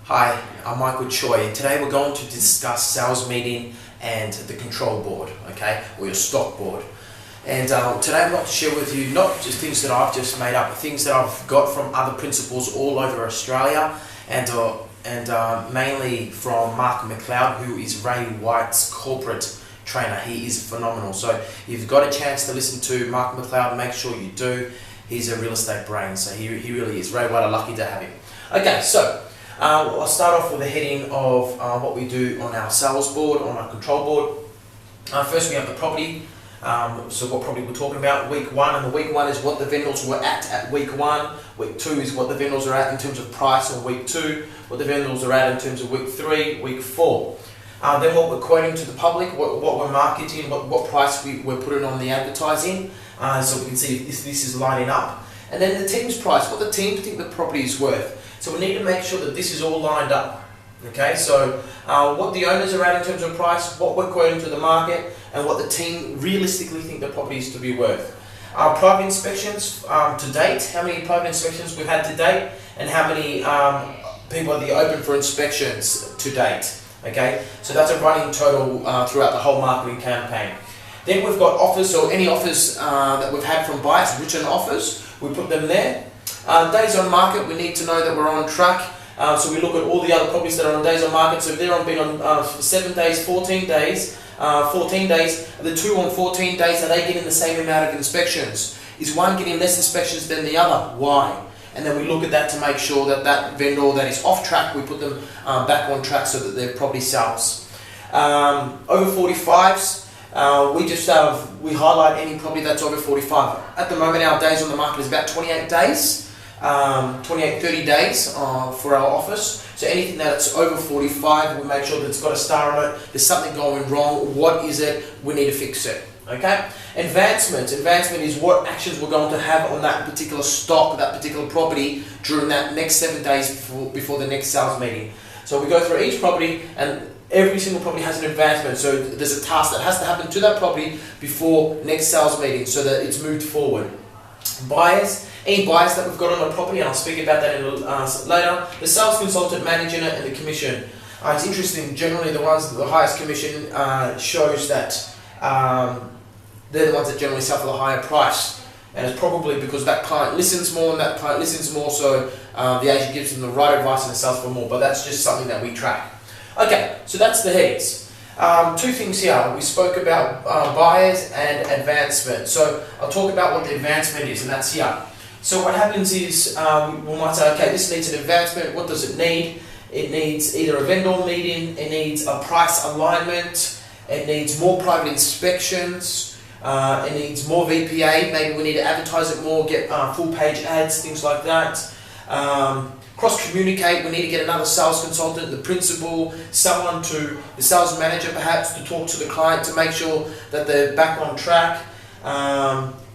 Hi, I'm Michael Choi. Today we're going to discuss sales meeting and the control board, okay, or your stock board. And today I'm going to share with you not just things that I've just made up, but things that I've got from other principals all over Australia, and mainly from Mark McLeod, who is Ray White's corporate trainer. He is phenomenal. So if you've got a chance to listen to Mark McLeod, make sure you do. He's a real estate brain, so he really is. Ray White, I'm lucky to have him. Okay, so I'll start off with the heading of what we do on our sales board, on our control board. First we have the property. So what property we're talking about, week one, and the week one is what the vendors were at week one. Week two is what the vendors are at in terms of price on week two, what the vendors are at in terms of week three, week four. Then what we're quoting to the public, what we're marketing, what price we're putting on the advertising, so we can see if this is lining up. And then the team's price, what the team think the property is worth. So we need to make sure that this is all lined up. Okay, so what the owners are at in terms of price, what we're quoting to the market, and what the team realistically think the property is to be worth. Private inspections to date, how many private inspections we've had to date, and how many people are open for inspections to date. Okay, so that's a running total throughout the whole marketing campaign. Then we've got offers, or any offers that we've had from buyers, written offers, we put them there. Days on market, we need to know that we're on track. So we look at all the other properties that are on days on market. So if they're been on 7 days, 14 days, the two on 14 days, are they getting the same amount of inspections? Is one getting less inspections than the other? Why? And then we look at that to make sure that that vendor that is off track, we put them back on track so that their property sells. Over 45s, we highlight any property that's over 45. At the moment, our days on the market is about 28 days. 30 days for our office. So anything that's over 45, we make sure that it's got a star on it. There's something going wrong. What is it? We need to fix it. Okay. Advancement is what actions we're going to have on that particular stock, that particular property during that next 7 days before the next sales meeting. So we go through each property, and every single property has an advancement. So there's a task that has to happen to that property before next sales meeting so that it's moved forward. Buyers, any buyers that we've got on a property, and I'll speak about that later. The sales consultant managing it, and the commission. It's interesting, generally the ones with the highest commission shows that they're the ones that generally sell for the higher price. And it's probably because that client listens more, and that client listens more, so the agent gives them the right advice and it sells for more. But that's just something that we track. Okay, so that's the heads. Two things here. We spoke about buyers and advancement. So I'll talk about what the advancement is, and that's here. So what happens is we might say, okay, this needs an advancement. What does it need? It needs either a vendor meeting, it needs a price alignment, it needs more private inspections, it needs more VPA. Maybe we need to advertise it more, get full page ads, things like that. Cross-communicate, we need to get another sales consultant, the principal, someone to the sales manager perhaps to talk to the client to make sure that they're back on track.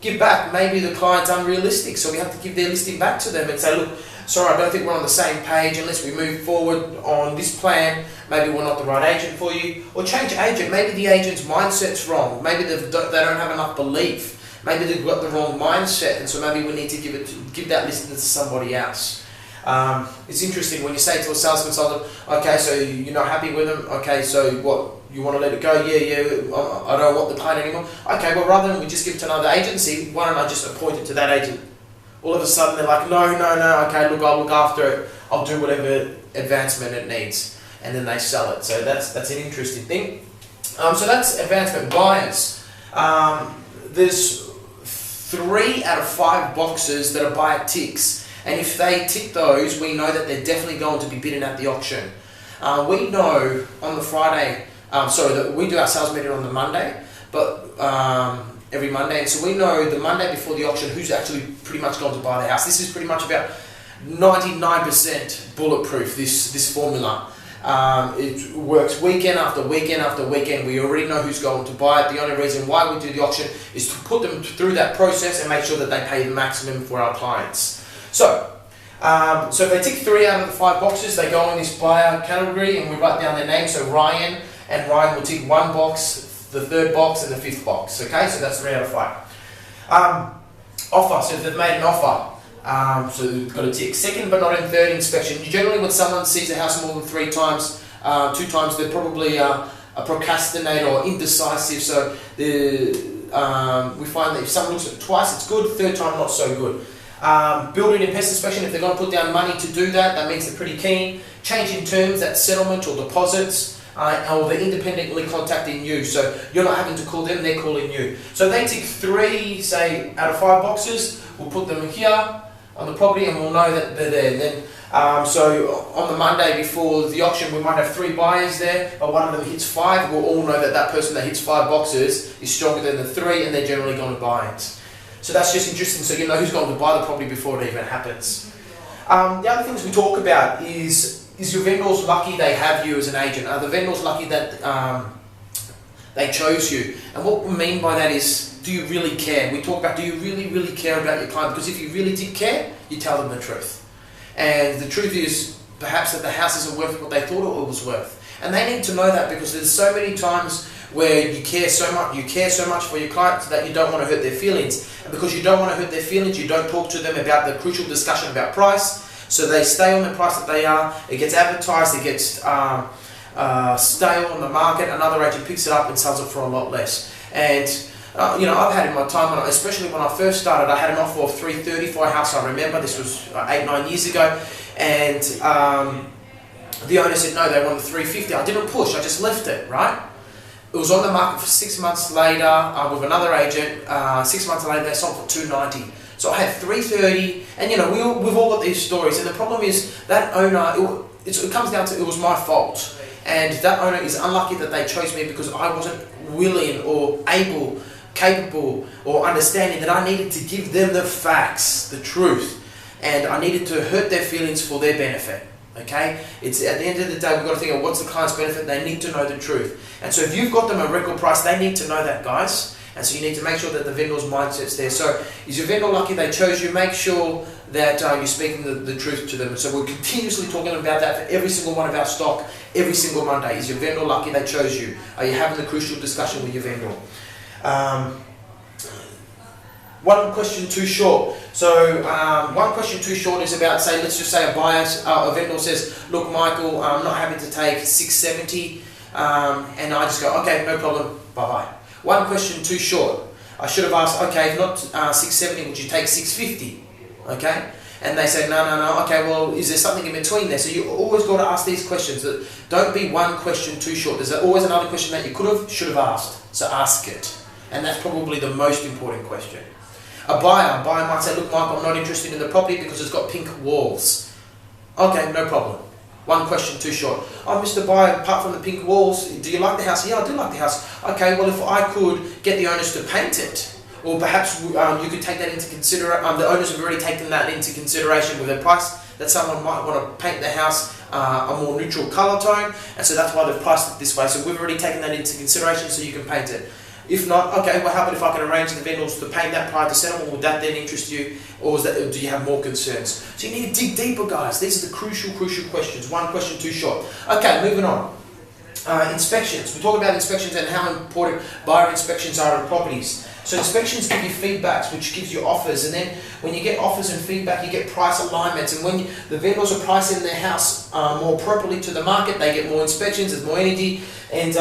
Give back, maybe the client's unrealistic, so we have to give their listing back to them and say, look, sorry, I don't think we're on the same page. Unless we move forward on this plan, maybe we're not the right agent for you. Or change agent, maybe the agent's mindset's wrong, maybe they don't have enough belief, maybe they've got the wrong mindset, and so maybe we need to give that listing to somebody else. It's interesting when you say to a sales consultant, okay, so you're not happy with them, okay, so what, you want to let it go? Yeah, I don't want the client anymore. Okay, well, rather than we just give it to another agency, why don't I just appoint it to that agent? All of a sudden they're like, no, okay, look, I'll look after it, I'll do whatever advancement it needs, and then they sell it. So that's an interesting thing. So that's advancement. Buyers. There's 3 out of 5 boxes that a buyer ticks. And if they tick those, we know that they're definitely going to be bidding at the auction. We know on the Friday, that we do our sales meeting on the Monday, but every Monday, and so we know the Monday before the auction who's actually pretty much going to buy the house. This is pretty much about 99% bulletproof, this formula. It works weekend after weekend after weekend. We already know who's going to buy it. The only reason why we do the auction is to put them through that process and make sure that they pay the maximum for our clients. So if they tick 3 out of the 5 boxes, they go in this buyer category, and we write down their name. So Ryan will tick 1 box, the 3rd box, and the 5th box. Okay, so that's 3 out of 5. Offer. So if they've made an offer, So we've got a tick. Second but not in third inspection. Generally when someone sees a house more than 3 times, 2 times, they're probably a procrastinator or indecisive. So we find that if someone looks at it twice, it's good. Third time, not so good. Building and pest inspection, if they're going to put down money to do that, that means they're pretty keen. Change in terms, that's settlement or deposits. Or they're independently contacting you, so you're not having to call them, they're calling you. So they tick 3, say, out of 5 boxes. We'll put them here on the property and we'll know that they're there. Then, so on the Monday before the auction, we might have 3 buyers there, but one of them hits 5. We'll all know that that person that hits 5 boxes is stronger than the 3, and they're generally going to buy it. So that's just interesting, so you know who's going to buy the property before it even happens. The other things we talk about is your vendors lucky they have you as an agent? Are the vendors lucky that they chose you? And what we mean by that is, do you really care? We talk about, do you really care about your client? Because if you really did care, you tell them the truth. And the truth is, perhaps that the house isn't worth what they thought it was worth. And they need to know that, because there's so many times where you care so much for your client that you don't want to hurt their feelings. And because you don't want to hurt their feelings, you don't talk to them about the crucial discussion about price. So they stay on the price that they are, it gets advertised, it gets stale on the market, another agent picks it up and sells it for a lot less. And you know, I've had in my time, especially when I first started, I had an offer of $330 for a house. I remember this was 8-9 years ago, and the owner said no, they wanted $350. I didn't push, I just left it, right? It was on the market for 6 months later with another agent. 6 months later, they sold for $290. So I had $330, and you know, we've all got these stories, and the problem is that owner, it comes down to, it was my fault. And that owner is unlucky that they chose me because I wasn't willing or able, capable, or understanding that I needed to give them the facts, the truth, and I needed to hurt their feelings for their benefit. Okay? It's at the end of the day, we've got to think of what's the client's benefit. They need to know the truth. And so if you've got them a record price, they need to know that, guys. And so you need to make sure that the vendor's mindset's there. So is your vendor lucky they chose you? Make sure that you're speaking the truth to them. So we're continuously talking about that for every single one of our stock, every single Monday. Is your vendor lucky they chose you? Are you having the crucial discussion with your vendor? One question too short. So one question too short is about, say, let's just say a vendor says, look, Michael, I'm not happy to take $670, and I just go, okay, no problem, bye-bye. One question too short. I should have asked, okay, if not $670, would you take $650? Okay? And they say, no, okay, well, is there something in between there? So you always got to ask these questions. Don't be one question too short. There's always another question that you could have, should have asked. So ask it. And that's probably the most important question. A buyer might say, look, Michael, I'm not interested in the property because it's got pink walls. Okay, no problem. One question too short. Oh, Mr. Buyer, apart from the pink walls, do you like the house? Yeah, I do like the house. Okay, well, if I could get the owners to paint it, or perhaps you could take that into consideration. The owners have already taken that into consideration with their price, that someone might want to paint the house a more neutral colour tone, and so that's why they've priced it this way. So we've already taken that into consideration, so you can paint it. If not, okay, well, how about if I can arrange the vendors to paint that prior to settlement? Would that then interest you, or do you have more concerns? So you need to dig deeper, guys. These are the crucial questions. One question too short. Okay, moving on. Inspections. We talk about inspections and how important buyer inspections are on properties. So inspections give you feedbacks, which gives you offers, and then when you get offers and feedback, you get price alignments. And when the vendors are pricing their house more appropriately to the market, they get more inspections, there's more energy, and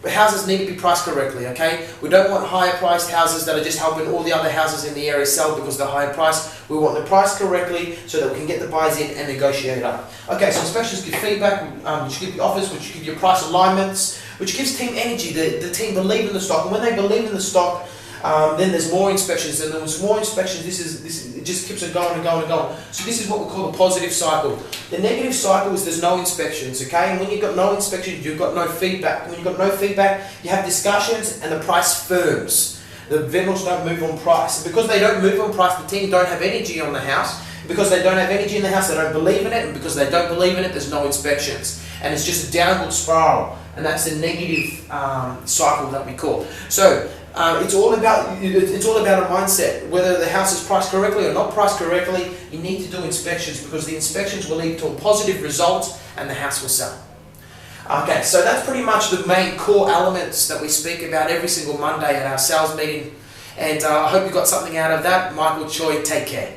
houses need to be priced correctly, okay? We don't want higher priced houses that are just helping all the other houses in the area sell because they're higher priced. We want them priced correctly so that we can get the buyers in and negotiate up. Okay, so inspections give feedback, which give you offers, which give you price alignments, which gives team energy. The team believe in the stock, and when they believe in the stock, then there's more inspections, and there's more inspections. It just keeps on going and going and going. So this is what we call a positive cycle. The negative cycle is there's no inspections, okay? And when you've got no inspections, you've got no feedback. When you've got no feedback, you have discussions and the price firms. The vendors don't move on price. And because they don't move on price, the team don't have energy on the house. Because they don't have energy in the house, they don't believe in it. And because they don't believe in it, there's no inspections. And it's just a downward spiral. And that's the negative cycle that we call. So it's all about a mindset. Whether the house is priced correctly or not priced correctly, you need to do inspections, because the inspections will lead to a positive result and the house will sell. Okay, so that's pretty much the main core elements that we speak about every single Monday at our sales meeting. And I hope you got something out of that. Michael, Choi, take care.